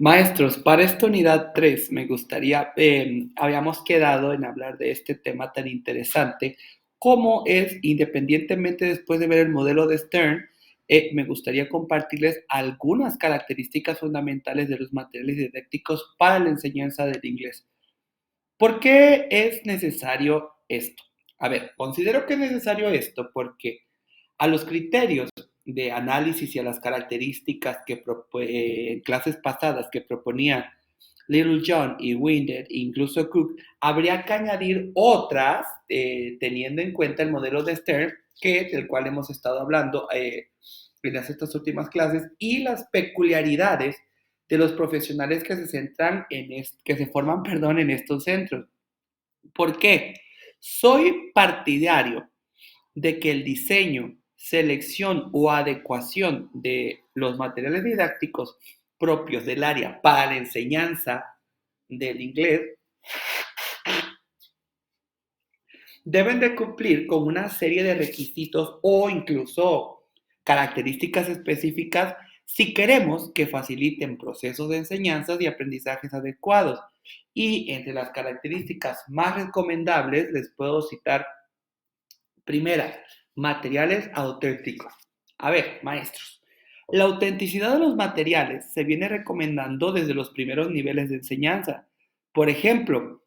Maestros, para esta unidad 3 me gustaría, habíamos quedado en hablar de este tema tan interesante, cómo es, independientemente después de ver el modelo de Stern, me gustaría compartirles algunas características fundamentales de los materiales didácticos para la enseñanza del inglés. ¿Por qué es necesario esto? A ver, considero que es necesario esto porque a los criterios de análisis y a las características que en clases pasadas que proponía Little John y Winder, incluso Cook, habría que añadir otras, teniendo en cuenta el modelo de Stern, del cual hemos estado hablando en estas últimas clases, y las peculiaridades de los profesionales que se centran que se forman, perdón, en estos centros. ¿Por qué? Soy partidario de que el diseño, selección o adecuación de los materiales didácticos propios del área para la enseñanza del inglés deben de cumplir con una serie de requisitos o incluso características específicas si queremos que faciliten procesos de enseñanzas y aprendizajes adecuados. Y entre las características más recomendables les puedo citar primera, materiales auténticos. A ver, maestros, la autenticidad de los materiales se viene recomendando desde los primeros niveles de enseñanza. Por ejemplo,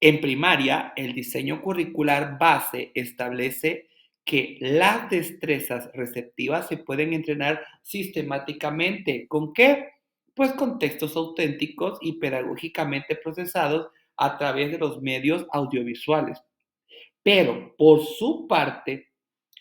en primaria, el diseño curricular base establece que las destrezas receptivas se pueden entrenar sistemáticamente. ¿Con qué? Pues con textos auténticos y pedagógicamente procesados a través de los medios audiovisuales. Pero, por su parte,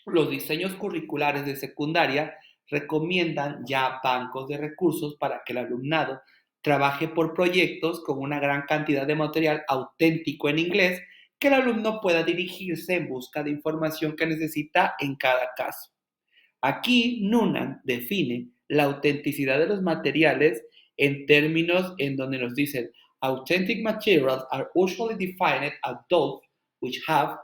los diseños curriculares de secundaria recomiendan ya bancos de recursos para que el alumnado trabaje por proyectos con una gran cantidad de material auténtico en inglés que el alumno pueda dirigirse en busca de información que necesita en cada caso. Aquí Noonan define la autenticidad de los materiales en términos en donde nos dicen authentic materials are usually defined as those which have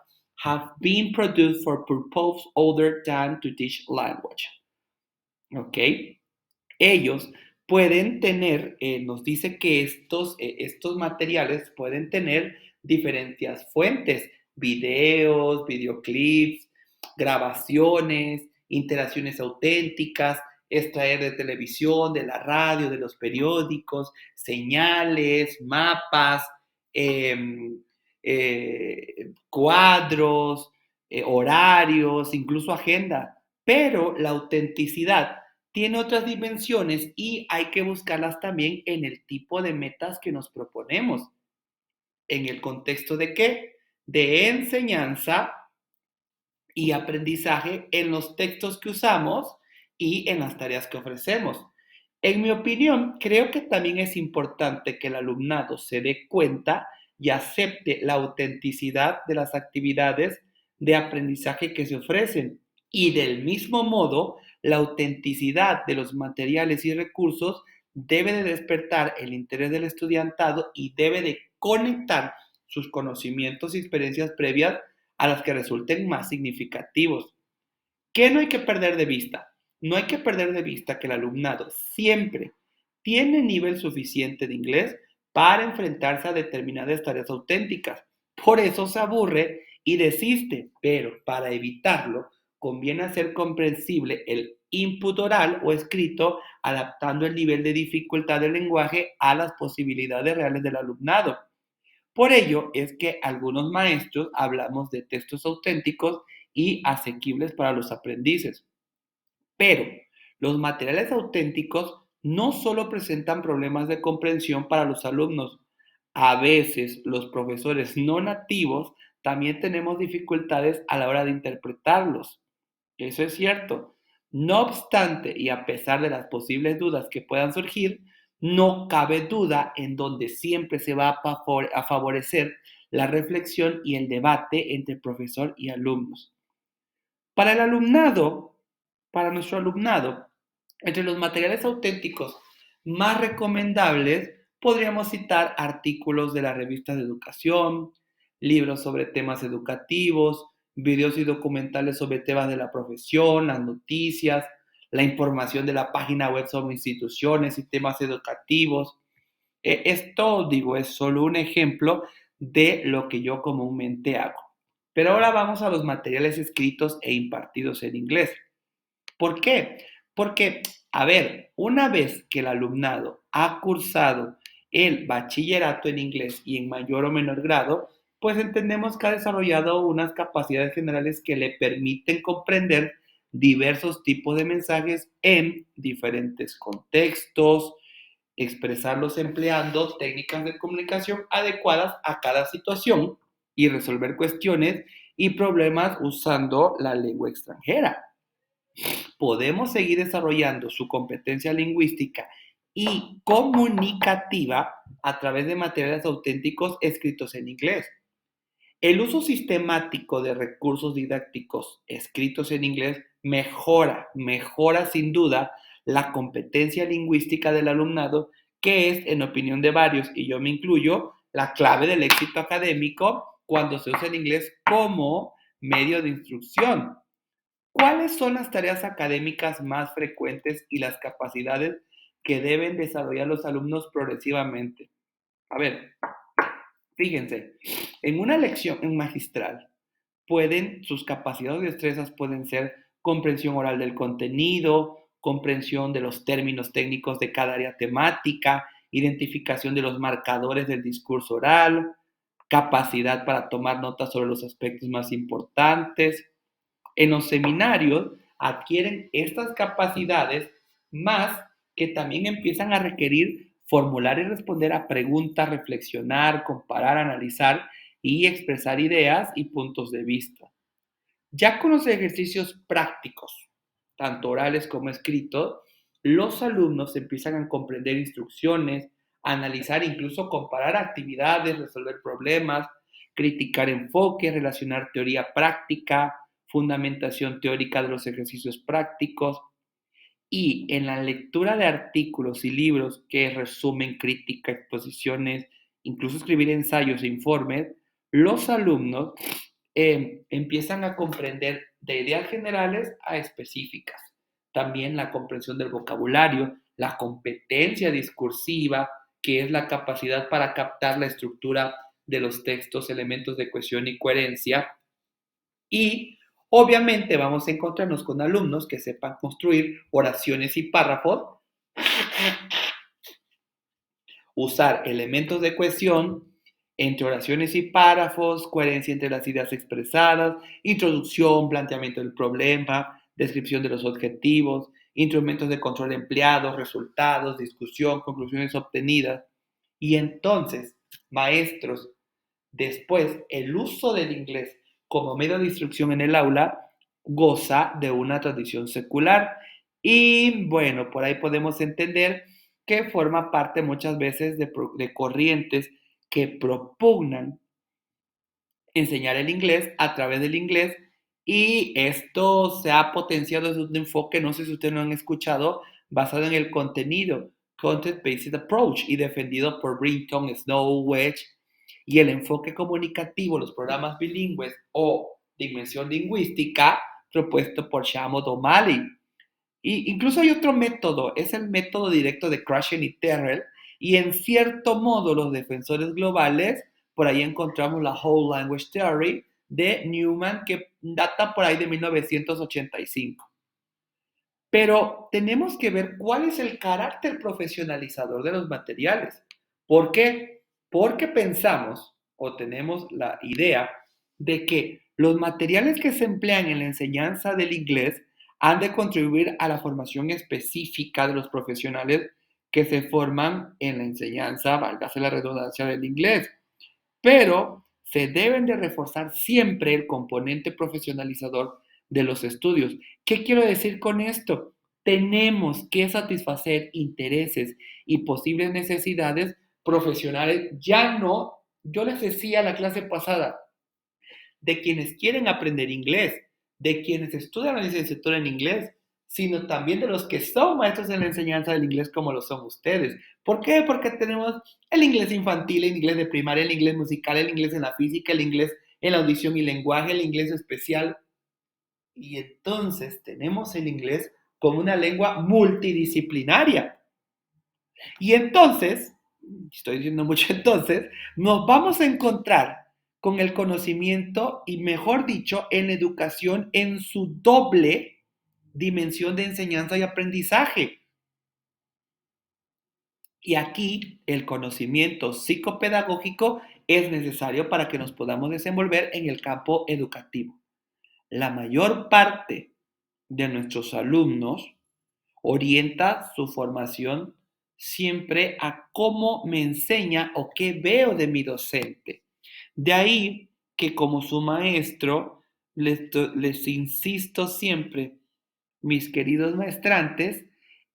been produced for purpose other than to teach language. ¿Ok? Ellos pueden tener, nos dice que estos materiales pueden tener diferentes fuentes, videos, videoclips, grabaciones, interacciones auténticas, extraer de televisión, de la radio, de los periódicos, señales, mapas, cuadros, horarios, incluso agenda. Pero la autenticidad tiene otras dimensiones y hay que buscarlas también en el tipo de metas que nos proponemos. ¿En el contexto de qué? De enseñanza y aprendizaje en los textos que usamos y en las tareas que ofrecemos. En mi opinión, creo que también es importante que el alumnado se dé cuenta y acepte la autenticidad de las actividades de aprendizaje que se ofrecen y del mismo modo, la autenticidad de los materiales y recursos debe de despertar el interés del estudiantado y debe de conectar sus conocimientos y experiencias previas a las que resulten más significativos. ¿Qué no hay que perder de vista? No hay que perder de vista que el alumnado siempre tiene nivel suficiente de inglés para enfrentarse a determinadas tareas auténticas. Por eso se aburre y desiste, pero para evitarlo conviene hacer comprensible el input oral o escrito, adaptando el nivel de dificultad del lenguaje a las posibilidades reales del alumnado. Por ello es que algunos maestros hablamos de textos auténticos y asequibles para los aprendices. Pero los materiales auténticos no solo presentan problemas de comprensión para los alumnos, a veces los profesores no nativos también tenemos dificultades a la hora de interpretarlos. Eso es cierto. No obstante, y a pesar de las posibles dudas que puedan surgir, no cabe duda en donde siempre se va a favorecer la reflexión y el debate entre profesor y alumnos. Para el alumnado, para nuestro alumnado, entre los materiales auténticos más recomendables podríamos citar artículos de las revistas de educación, libros sobre temas educativos, videos y documentales sobre temas de la profesión, las noticias, la información de la página web sobre instituciones y temas educativos. Esto, digo, es solo un ejemplo de lo que yo comúnmente hago. Pero ahora vamos a los materiales escritos e impartidos en inglés. ¿Por qué? Porque, a ver, una vez que el alumnado ha cursado el bachillerato en inglés y en mayor o menor grado, pues entendemos que ha desarrollado unas capacidades generales que le permiten comprender diversos tipos de mensajes en diferentes contextos, expresarlos empleando técnicas de comunicación adecuadas a cada situación y resolver cuestiones y problemas usando la lengua extranjera. Podemos seguir desarrollando su competencia lingüística y comunicativa a través de materiales auténticos escritos en inglés. El uso sistemático de recursos didácticos escritos en inglés mejora sin duda la competencia lingüística del alumnado, que es, en opinión de varios, y yo me incluyo, la clave del éxito académico cuando se usa el inglés como medio de instrucción. ¿Cuáles son las tareas académicas más frecuentes y las capacidades que deben desarrollar los alumnos progresivamente? A ver, fíjense, en una lección magistral, sus capacidades y destrezas pueden ser comprensión oral del contenido, comprensión de los términos técnicos de cada área temática, identificación de los marcadores del discurso oral, capacidad para tomar notas sobre los aspectos más importantes. En los seminarios adquieren estas capacidades más que también empiezan a requerir formular y responder a preguntas, reflexionar, comparar, analizar y expresar ideas y puntos de vista. Ya con los ejercicios prácticos, tanto orales como escritos, los alumnos empiezan a comprender instrucciones, analizar, incluso comparar actividades, resolver problemas, criticar enfoques, relacionar teoría práctica, fundamentación teórica de los ejercicios prácticos, y en la lectura de artículos y libros que resumen crítica, exposiciones, incluso escribir ensayos e informes, los alumnos empiezan a comprender de ideas generales a específicas. También la comprensión del vocabulario, la competencia discursiva, que es la capacidad para captar la estructura de los textos, elementos de cohesión y coherencia. Y obviamente vamos a encontrarnos con alumnos que sepan construir oraciones y párrafos, usar elementos de cohesión entre oraciones y párrafos, coherencia entre las ideas expresadas, introducción, planteamiento del problema, descripción de los objetivos, instrumentos de control empleados, resultados, discusión, conclusiones obtenidas. Y entonces, maestros, después, el uso del inglés como medio de instrucción en el aula goza de una tradición secular. Y bueno, por ahí podemos entender que forma parte muchas veces de corrientes que propugnan enseñar el inglés a través del inglés, y esto se ha potenciado desde un enfoque, no sé si ustedes lo han escuchado, basado en el contenido, Content-Based Approach, y defendido por Brinton, Snow, Wedge, y el enfoque comunicativo, los programas bilingües o dimensión lingüística, propuesto por Shamo O'Malley. Y incluso hay otro método, es el método directo de Krashen y Terrell, y en cierto modo los defensores globales, por ahí encontramos la Whole Language Theory de Newman, que data por ahí de 1985. Pero tenemos que ver cuál es el carácter profesionalizador de los materiales. ¿Por qué? Porque pensamos o tenemos la idea de que los materiales que se emplean en la enseñanza del inglés han de contribuir a la formación específica de los profesionales que se forman en la enseñanza, válgase la redundancia, del inglés. Pero se deben de reforzar siempre el componente profesionalizador de los estudios. ¿Qué quiero decir con esto? Tenemos que satisfacer intereses y posibles necesidades profesionales. Ya no, yo les decía la clase pasada, de quienes quieren aprender inglés, de quienes estudian la licenciatura en inglés, sino también de los que son maestros en la enseñanza del inglés como lo son ustedes. ¿Por qué? Porque tenemos el inglés infantil, el inglés de primaria, el inglés musical, el inglés en la física, el inglés en la audición y lenguaje, el inglés especial. Y entonces tenemos el inglés como una lengua multidisciplinaria. Y entonces, estoy diciendo mucho entonces, nos vamos a encontrar con el conocimiento y, mejor dicho, en educación en su doble dimensión de enseñanza y aprendizaje. Y aquí el conocimiento psicopedagógico es necesario para que nos podamos desenvolver en el campo educativo. La mayor parte de nuestros alumnos orienta su formación siempre a cómo me enseña o qué veo de mi docente. De ahí que como su maestro les insisto siempre, mis queridos maestrantes,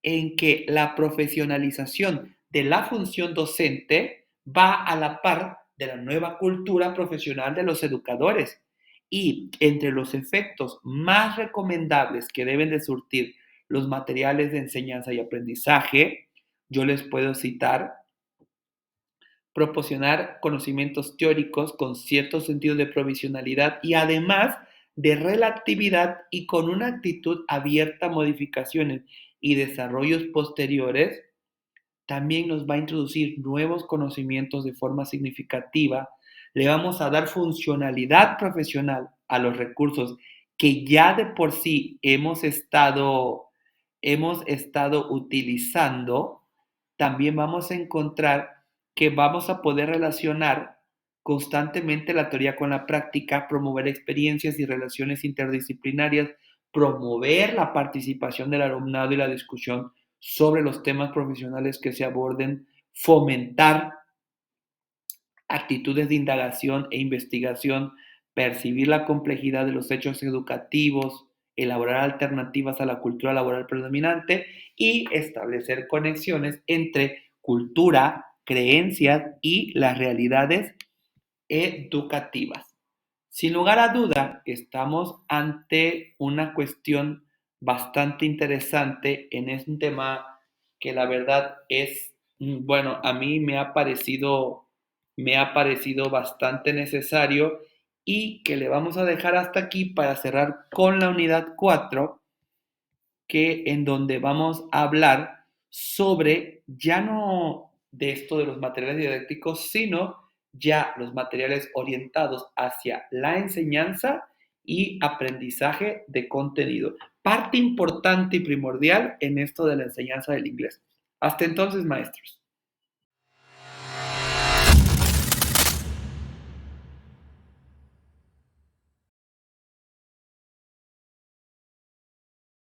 en que la profesionalización de la función docente va a la par de la nueva cultura profesional de los educadores. Y entre los efectos más recomendables que deben de surtir los materiales de enseñanza y aprendizaje, yo les puedo citar: proporcionar conocimientos teóricos con cierto sentido de provisionalidad y además de relatividad y con una actitud abierta a modificaciones y desarrollos posteriores. También nos va a introducir nuevos conocimientos de forma significativa. Le vamos a dar funcionalidad profesional a los recursos que ya de por sí hemos estado utilizando. También vamos a encontrar que vamos a poder relacionar constantemente la teoría con la práctica, promover experiencias y relaciones interdisciplinarias, promover la participación del alumnado y la discusión sobre los temas profesionales que se aborden, fomentar actitudes de indagación e investigación, percibir la complejidad de los hechos educativos, elaborar alternativas a la cultura laboral predominante y establecer conexiones entre cultura, creencias y las realidades educativas. Sin lugar a duda, estamos ante una cuestión bastante interesante en un tema que la verdad es, bueno, a mí me ha parecido bastante necesario y que le vamos a dejar hasta aquí para cerrar con la unidad 4, que en donde vamos a hablar sobre ya no de esto de los materiales didácticos, sino ya los materiales orientados hacia la enseñanza y aprendizaje de contenido. Parte importante y primordial en esto de la enseñanza del inglés. Hasta entonces, maestros.